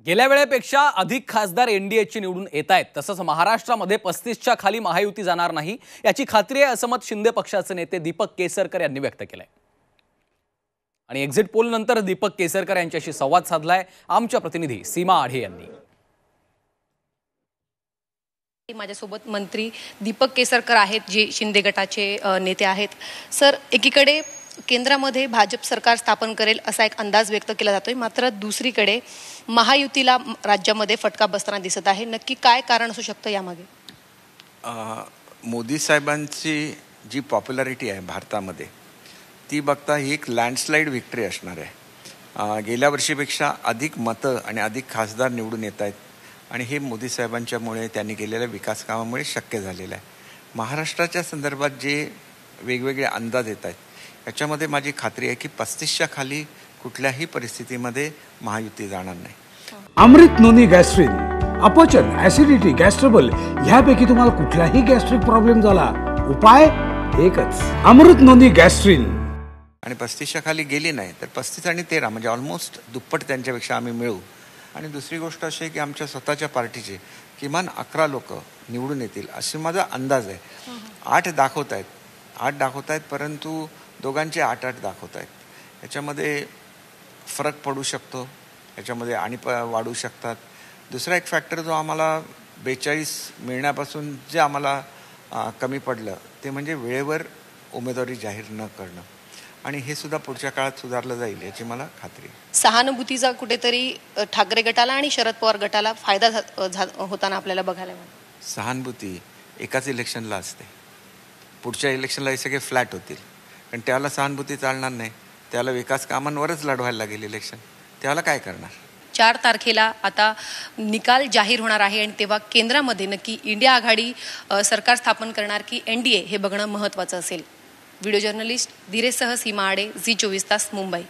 गेल्या वेळेपेक्षा अधिक खासदार एनडीएचे निवडून येत आहेत। तसंच महाराष्ट्रामध्ये 35च्या खाली महायुती जाणार नाही याची खात्री आहे, असं मत शिंदे पक्षाचे नेते दीपक केसरकर यांनी व्यक्त केलंय। आणि एक्झिट पोल नंतर दीपक केसरकर यांच्याशी संवाद साधलाय आमच्या प्रतिनिधी सीमा आढे यांनी। माझ्यासोबत मंत्री दीपक केसरकर आहेत, जे शिंदे गटाचे नेते आहेत। सर, एकीकडे केंद्रामध्ये भाजप सरकार स्थापन करेल असा एक अंदाज व्यक्त केला जातोय, मात्र दुसरीकडे महायुतीला राज्यामध्ये फटका बसताना दिसत आहे। नक्की काय कारण असू शकतं यामागे? मोदी साहेबांची जी पॉप्युलॅरिटी आहे भारतामध्ये ती बघता ही एक लँडस्लाइड विक्ट्री असणार आहे। गेल्या वर्षीपेक्षा अधिक मतं आणि अधिक खासदार निवडून येत आहेत आणि हे मोदी साहेबांच्यामुळे त्यांनी केलेल्या विकास कामामुळे शक्य झालेलं आहे। महाराष्ट्राच्या संदर्भात जे वेगवेगळे अंदाज येत आहेत याच्यामध्ये माझी खात्री आहे की 35च्या खाली कुठल्याही परिस्थितीमध्ये महायुती जाणार नाही। अमृत नोनी गॅस्ट्रिन, अपचन, ऍसिडिटी, गॅस्ट्रबल ह्यापैकी तुम्हाला कुठलाही गॅस्ट्रिक प्रॉब्लेम झाला, उपाय एकच, अमृत नोनी गॅस्ट्रिन। आणि 35च्या खाली गेली नाही तर 35 आणि 13 म्हणजे ऑलमोस्ट दुप्पट त्यांच्यापेक्षा आम्ही मिळू। आणि दुसरी गोष्ट अशी आहे की आमच्या स्वतःच्या पार्टीचे किमान 11 लोक निवडून येतील असे माझा अंदाज आहे। 8 दाखवत आहेत परंतु दोघांचे 8-8 दाखवत आहेत। याच्यामध्ये फरक पडू शकतो, याच्यामध्ये आणि वाढू शकतात। दुसरा एक फॅक्टर जो आम्हाला 42 मिळण्यापासून जे आम्हाला कमी पडलं ते म्हणजे वेळेवर उमेदवारी जाहीर न करणं, आणि हे सुद्धा पुढच्या काळात सुधारलं जाईल याची मला खात्री आहे। सहानुभूतीचा कुठेतरी ठाकरे गटाला आणि शरद पवार गटाला फायदा होताना आपल्याला बघायला मिळेल। सहानुभूती एकाच इलेक्शनला असते, पुढच्या इलेक्शनला हे सगळे फ्लॅट होतील, कारण त्याला सहानुभूती चालणार नाही, त्याला विकास कामांवरच लढवायला लागेल इलेक्शन, त्याला काय करणार। 4 तारखेला आता निकाल जाहीर होणार आहे आणि तेव्हा केंद्रामध्ये नक्की इंडिया आघाडी सरकार स्थापन करणार की एनडीए हे बघणं महत्त्वाचं असेल। व्हिडिओ जर्नलिस्ट धीरेशसह सीमा आढे, झी 24 तास, मुंबई।